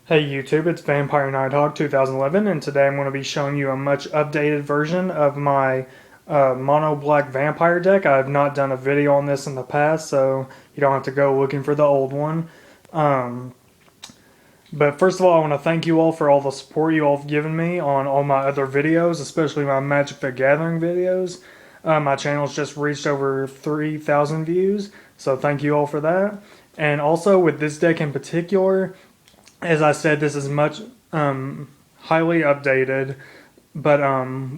Hey YouTube, it's Vampire Nighthawk 2011, and today I'm going to be showing you a much updated version of my mono black vampire deck. I have not done a video on this in the past, so you don't have to go looking for the old one. Um, but first of all, I want to thank you all for all the support you all have given me on all my other videos, especially my Magic the Gathering videos. My channel's just reached over 3,000 views, so thank you all for that. And also with this deck in particular, as I said, this is much highly updated, but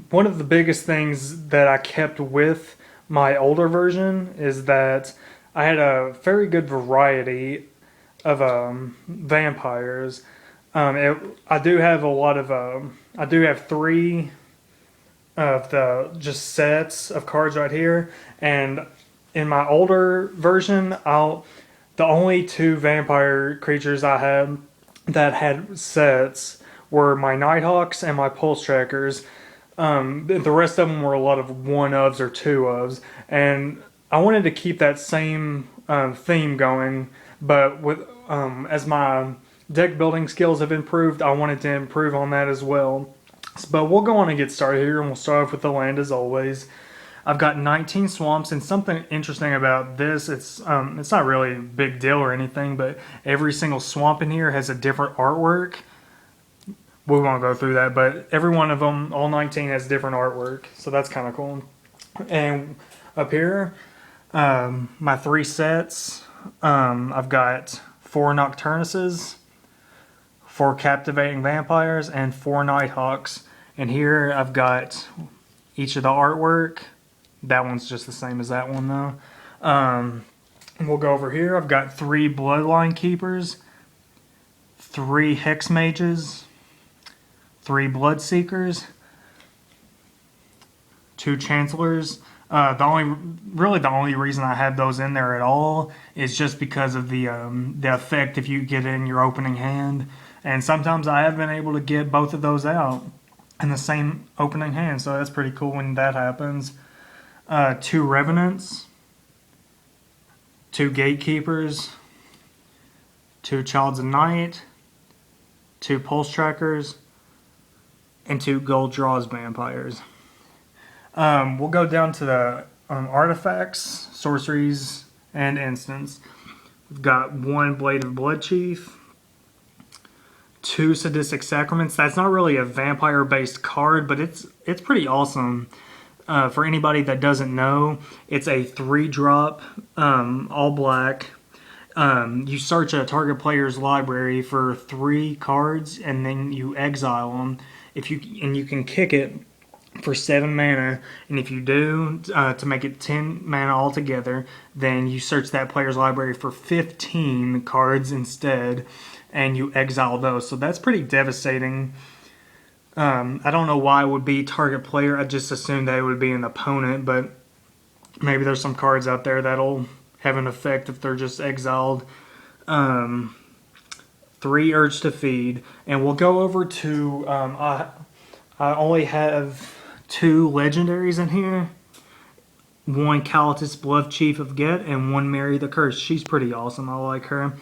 one of the biggest things that I kept with my older version is that I had a very good variety of vampires. I do have a lot of. I do have three of the just sets of cards right here, and in my older version, the only two vampire creatures I had that had sets were my Nighthawks and my Pulse Trackers. The rest of them were a lot of one ofs or two ofs, and I wanted to keep that same theme going. But with as my deck building skills have improved, I wanted to improve on that as well. But we'll go on and get started here, and we'll start off with the land as always. I've got 19 swamps, and something interesting about this, it's not really a big deal or anything, but every single swamp in here has a different artwork. We won't go through that, but every one of them, all 19, has different artwork, so that's kind of cool. And up here, my three sets, I've got 4 Nocturnuses, 4 Captivating Vampires, and 4 Nighthawks. And here I've got each of the artwork. That one's just the same as that one though. We'll go over here. I've got 3 Bloodline Keepers, 3 Hexmages, 3 Bloodseekers, 2 Chancellors. The only reason I have those in there at all is just because of the effect if you get in your opening hand. And sometimes I have been able to get both of those out in the same opening hand, so that's pretty cool when that happens. 2 Revenants, 2 Gatekeepers, 2 Childs of Night, 2 Pulse Trackers, and 2 Gold Draws Vampires. We'll go down to the artifacts, sorceries, and instants. We've got 1 Blade of Bloodchief, 2 Sadistic Sacraments. That's not really a vampire-based card, but it's pretty awesome. For anybody that doesn't know, it's a 3-drop, all black. You search a target player's library for 3 cards, and then you exile them. And you can kick it for 7 mana, and if you do, to make it 10 mana altogether, then you search that player's library for 15 cards instead, and you exile those. So that's pretty devastating. I don't know why it would be target player. I just assumed that it would be an opponent, but maybe there's some cards out there that'll have an effect if they're just exiled. 3 Urge to Feed, and we'll go over to. I only have 2 legendaries in here. 1 Kalitas Bloodchief of Get, and 1 Mirri the Cursed. She's pretty awesome. I like her.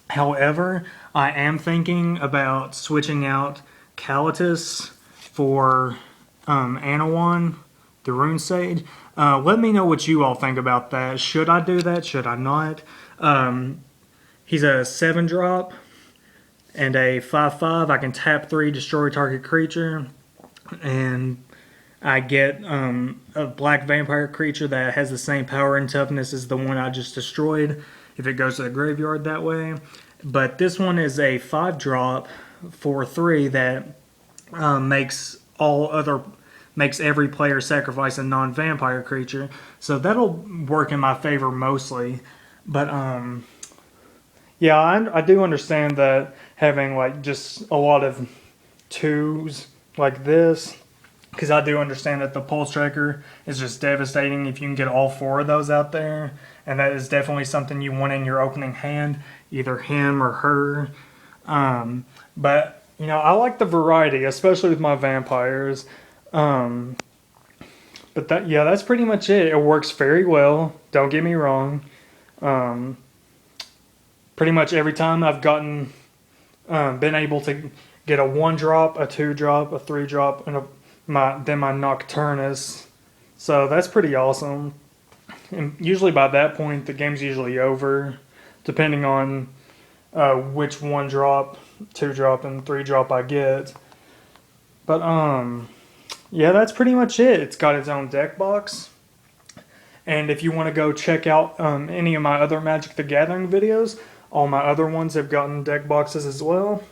However, I am thinking about switching out Kalitas for Anowon the Ruin Sage. Let me know what you all think about that. Should I do that? Should I not? He's a 7-drop and a 5/5. I can tap 3, destroy target creature, and I get a black vampire creature that has the same power and toughness as the one I just destroyed if it goes to the graveyard that way. But this one is a 5-drop for 3 that makes every player sacrifice a non-vampire creature. So that'll work in my favor mostly. But yeah, I do understand that having like just a lot of 2s like this, because I do understand that the Pulse Tracker is just devastating if you can get all 4 of those out there, and that is definitely something you want in your opening hand, either him or her. But you know, I like the variety, especially with my vampires. But that's pretty much it. It works very well. Don't get me wrong. Pretty much every time I've gotten been able to get a 1-drop, a 2-drop, a 3-drop, and then my Nocturnus. So that's pretty awesome. And usually by that point, the game's usually over, depending on which 1-drop, 2-drop, and 3-drop I get. But yeah, that's pretty much it. It's got its own deck box. And if you want to go check out any of my other Magic the Gathering videos, all my other ones have gotten deck boxes as well.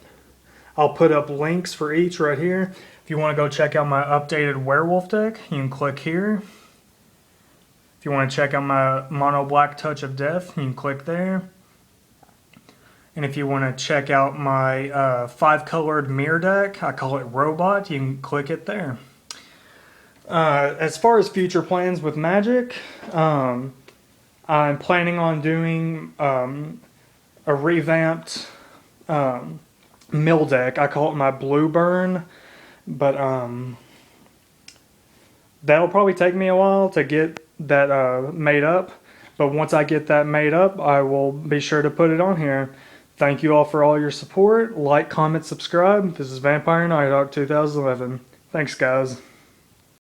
I'll put up links for each right here. If you want to go check out my updated werewolf deck, you can click here. If you want to check out my mono black Touch of Death, you can click there. And if you want to check out my 5-colored mirror deck, I call it Robot, you can click it there. As far as future plans with Magic, I'm planning on doing a revamped mill deck. I call it my Blue Burn, but that'll probably take me a while to get that made up. But once I get that made up, I will be sure to put it on here. Thank you all for all your support. Like, comment, subscribe. This is Vampire Nighthawk 2011. Thanks, guys.